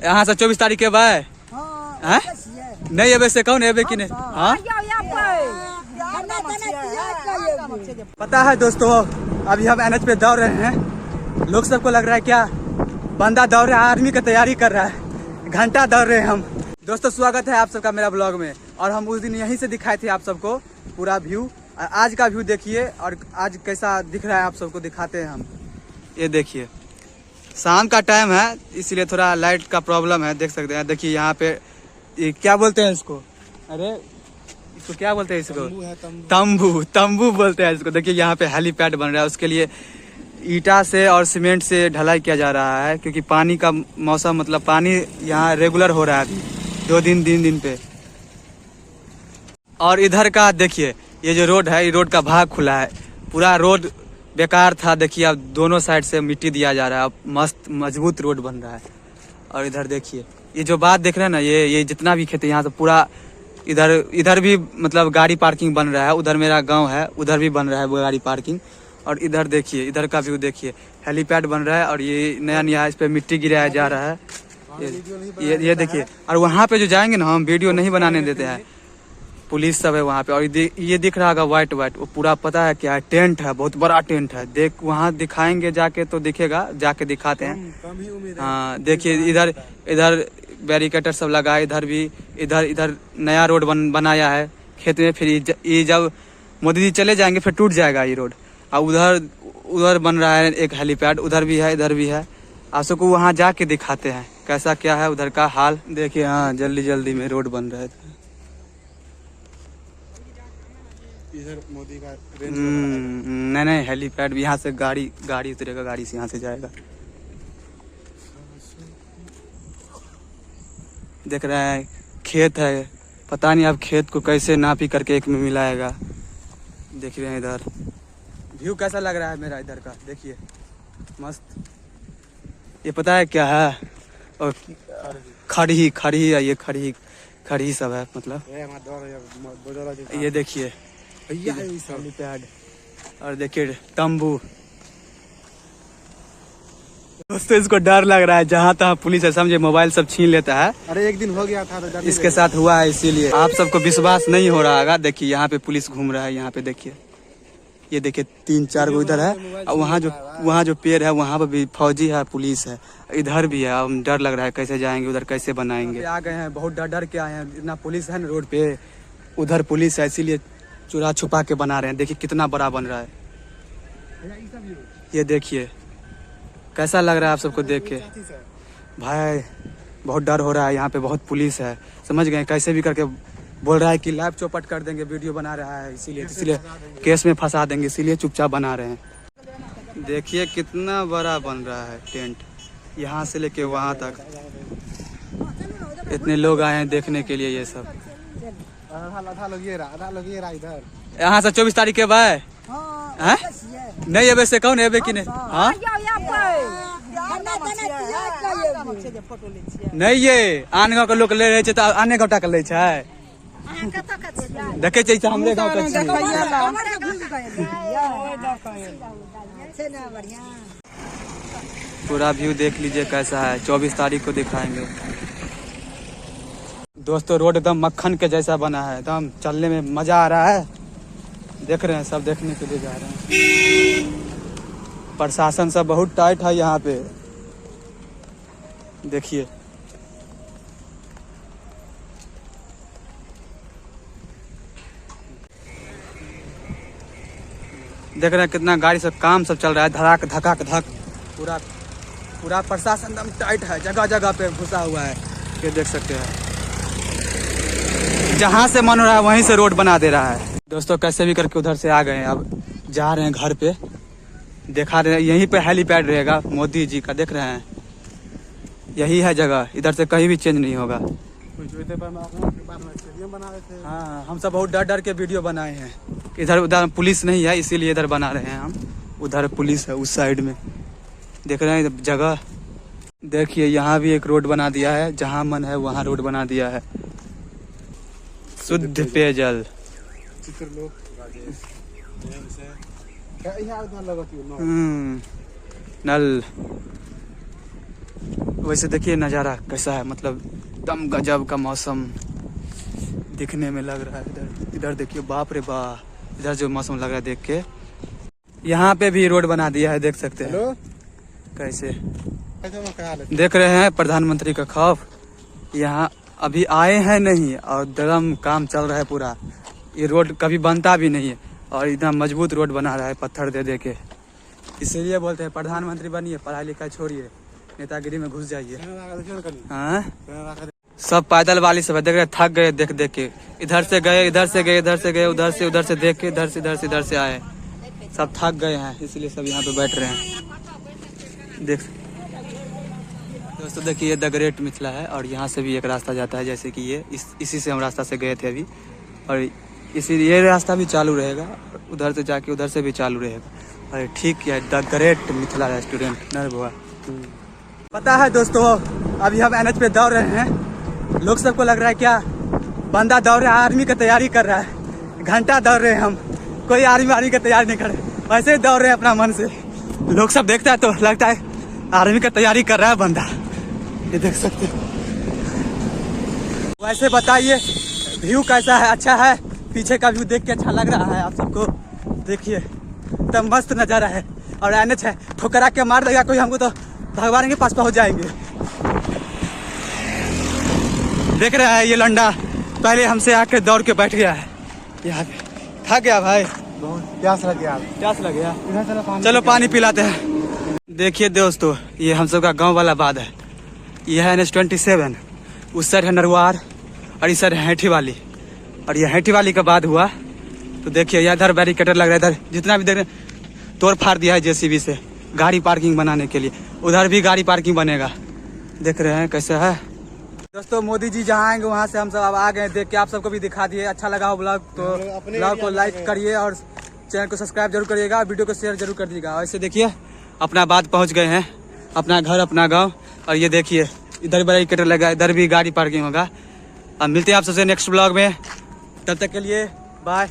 यहाँ से 24 तारीख के बाद नहीं एबे से कौन एबे कि नहीं। हाँ पता है दोस्तों, अभी हम एनएच पे दौड़ रहे हैं। लोग सबको लग रहा है क्या बंदा दौड़ रहा है, आर्मी की तैयारी कर रहा है, घंटा दौड़ रहे हैं हम। दोस्तों स्वागत है आप सबका मेरा ब्लॉग में। और हम उस दिन यहीं से दिखाए थे आप सबको पूरा व्यू। आज का व्यू देखिए और आज कैसा दिख रहा है आप सबको दिखाते हैं हम। ये देखिए शाम का टाइम है इसलिए थोड़ा लाइट का प्रॉब्लम है, देख सकते हैं। देखिए यहाँ पे ये क्या बोलते हैं इसको, अरे इसको क्या बोलते हैं, इसको तंबू बोलते हैं इसको। देखिए यहाँ पे हेलीपैड बन रहा है, उसके लिए ईटा से और सीमेंट से ढलाई किया जा रहा है क्योंकि पानी का मौसम, मतलब पानी यहाँ रेगुलर हो रहा है अभी 2 दिन 3 दिन पे। और इधर का देखिए ये जो रोड है, ये रोड का भाग खुला है, पूरा रोड बेकार था। देखिए अब दोनों साइड से मिट्टी दिया जा रहा है, अब मस्त मजबूत रोड बन रहा है। और इधर देखिए ये जो बात देख रहे हैं ना, ये जितना भी खेत है यहाँ से पूरा इधर भी मतलब गाड़ी पार्किंग बन रहा है। उधर मेरा गांव है, उधर भी बन रहा है वो गाड़ी पार्किंग। और इधर देखिए, इधर का व्यू देखिए, हेलीपैड बन रहा है और ये नया इस पे मिट्टी गिराया जा रहा है। ये देखिए। और वहाँ पे जो जाएंगे ना, हम वीडियो नहीं बनाने देते हैं, पुलिस सब है वहाँ पे। और ये दिख रहा होगा वाइट वो पूरा पता है क्या है, टेंट है, बहुत बड़ा टेंट है। वहाँ दिखाएंगे जाके तो दिखेगा, जाके दिखाते हैं। हाँ देखिए इधर बैरिकेटर सब लगा है, इधर भी इधर नया रोड बनाया है खेत में। फिर ये जब मोदी जी चले जाएंगे फिर टूट जाएगा ये रोड। और उधर बन रहा है एक हेलीपैड, उधर भी है इधर भी है। आप सबको वहाँ जाके दिखाते हैं कैसा क्या है उधर का हाल। देखिए हाँ जल्दी में रोड बन रहा है। इधर मोदी का नहीं हेलीपैड यहाँ से गाड़ी उतरेगा, गाड़ी से यहाँ से जाएगा। देख रहे हैं खेत है, पता नहीं अब खेत को कैसे नापी करके एक में मिलाएगा। देख रहे हैं इधर व्यू कैसा लग रहा है मेरा इधर का, देखिए मस्त। ये पता है क्या है, और खड़ी है, ये खड़ी सब है मतलब। ये देखिए हेलीपैड और देखिए तंबू। दोस्तों इसको डर लग रहा है, जहाँ तहाँ पुलिस है समझे, मोबाइल सब छीन लेता है। अरे एक दिन हो गया था तो इसके साथ हुआ है, इसीलिए आप सबको विश्वास नहीं हो रहा होगा। देखिए यहाँ पे पुलिस घूम रहा है, यहाँ पे देखिए, ये देखिए 3-4 गो इधर है। और वहाँ जो पेड़ है वहाँ पे भी फौजी है, पुलिस है, इधर भी है। अब डर लग रहा है कैसे जाएंगे उधर, कैसे बनाएंगे। आ गए हैं, बहुत डर के आए हैं, इतना पुलिस है ना रोड पे, उधर पुलिस है, इसीलिए चुरा छुपा के बना रहे हैं। देखिए कितना बड़ा बन रहा है, ये देखिए कैसा लग रहा है आप सबको देख के। भाई बहुत डर हो रहा है, यहाँ पे बहुत पुलिस है, समझ गए। कैसे भी करके बोल रहा है कि लाइव चौपट कर देंगे, वीडियो बना रहा है, इसीलिए केस में फंसा देंगे, इसीलिए चुपचाप बना रहे हैं। देखिए कितना बड़ा बन रहा है टेंट, यहाँ से लेके वहाँ तक। इतने लोग आए हैं देखने के लिए ये सब। यहाँ से 24 तारीख के बाद नहीं एबे से कौन एबे कि नहीं। हाँ नहीं ये आन गाँव के लोग ले रहे तो आने गाँव के ले देखे चाहिए हमरे गाँव के। पूरा व्यू देख लीजिए कैसा है, 24 तारीख को दिखाएंगे। दोस्तों रोड एकदम मक्खन के जैसा बना है, एकदम चलने में मजा आ रहा है। देख रहे हैं सब देखने के लिए जा रहे हैं। प्रशासन सब बहुत टाइट है यहाँ पे, देखिए देख रहे हैं कितना गाड़ी सब काम सब चल रहा है, धक। पूरा प्रशासन एकदम टाइट है, जगह पे घुसा हुआ है। ये देख सकते हैं जहाँ से मन हो रहा है वहीं से रोड बना दे रहा है। दोस्तों कैसे भी करके उधर से आ गए हैं, अब जा रहे हैं घर पे। दिखा रहे हैं यहीं पे हेलीपैड रहेगा मोदी जी का, देख रहे हैं यही है जगह, इधर से कहीं भी चेंज नहीं होगा। हाँ हम सब बहुत डर के वीडियो बनाए हैं। इधर उधर पुलिस नहीं है इसीलिए इधर बना रहे हैं हम, उधर पुलिस है उस साइड में। देख रहे हैं जगह, देखिए यहाँ भी एक रोड बना दिया है, जहाँ मन है वहाँ रोड बना दिया है। शुद्ध पेयजल नल वैसे देखिए नज़ारा कैसा है, मतलब एकदम गजब का मौसम दिखने में लग रहा है। इधर इधर देखिए, बाप रे बाप, इधर जो मौसम लग रहा है देख के। यहाँ पे भी रोड बना दिया है, देख सकते हैं हेलो कैसे। कैसे मैं क्या हाल है? देख रहे हैं प्रधानमंत्री का खौफ। यहाँ अभी आए हैं नहीं और दरम काम चल रहा है पूरा। ये रोड कभी बनता भी नहीं है और इतना मजबूत रोड बना रहा है पत्थर दे दे के। इसीलिए बोलते हैं प्रधानमंत्री बनिए, पढ़ाई लिखाई छोड़िए, नेतागिरी में घुस जाइए। हाँ, सब पैदल वाली सब है, देख रहे, थक गए देख देख के। इधर से गए, इधर से गए, इधर से गए, उधर से देख के, इधर से इधर से आए। सब थक गए हैं, इसलिए सब यहाँ पे बैठ रहे हैं। देख दोस्तों, देखिए ये द ग्रेट मिथिला है और यहाँ से भी एक रास्ता जाता है, जैसे कि ये इसी से हम रास्ता से गए थे अभी, और इसी ये रास्ता भी चालू रहेगा, उधर से जाके उधर से भी चालू रहेगा। अरे ठीक है, द ग्रेट मिथिला रेस्टोरेंट नरबुआ। पता है दोस्तों, अभी हम एनएच पे दौड़ रहे हैं। लोग सबको लग रहा है क्या बंदा दौड़ रहा है, आर्मी की तैयारी कर रहा है। घंटा दौड़ रहे हैं हम, कोई आर्मी की तैयारी नहीं कर रहे, वैसे ही दौड़ रहे हैं अपना मन से। लोग सब देखता है तो लगता है आर्मी की तैयारी कर रहा है बंदा। ये देख सकते हो। वैसे बताइए व्यू कैसा है, अच्छा है? पीछे का व्यू देख के अच्छा लग रहा है आप सबको? देखिए एकदम मस्त नज़ारा है और एनएच है, ठोकरा के मार देगा कोई हमको तो भगवान के पास पहुंच जाएंगे। देख रहा है ये लंडा पहले हमसे आके दौड़ के बैठ गया है यहाँ पे। थक गया भाई, बहुत प्यास लग गया। प्यास लग गया। इधर चलो चलो पानी पिलाते हैं। देखिए दोस्तों, ये हम सब का गांव वाला बांध है। ये है NH-27, उस साइड है नरवार और इस साइड है हैठी वाली। और ये हैठी वाली का बाद हुआ तो देखिए यहाँ इधर बैरिकेटर लग रहा है। इधर जितना भी देर तोड़ फाड़ दिया है JCB से गाड़ी पार्किंग बनाने के लिए, उधर भी गाड़ी पार्किंग बनेगा। देख रहे हैं कैसा है दोस्तों। मोदी जी जहाँ आएंगे वहाँ से हम सब अब आ गए, देख के आप सबको भी दिखा दिए। अच्छा लगा हो ब्लॉग तो ब्लॉग को लाइक करिए और चैनल को सब्सक्राइब जरूर करिएगा, वीडियो को शेयर जरूर कर दीजिएगा। ऐसे देखिए अपना बात पहुँच गए हैं, अपना घर अपना गाँव। और ये देखिए इधर बैरिकेटर लगा, इधर भी गाड़ी पार्किंग होगा। अब मिलते हैं आप सबसे नेक्स्ट ब्लॉग में, तब तक के लिए बाय।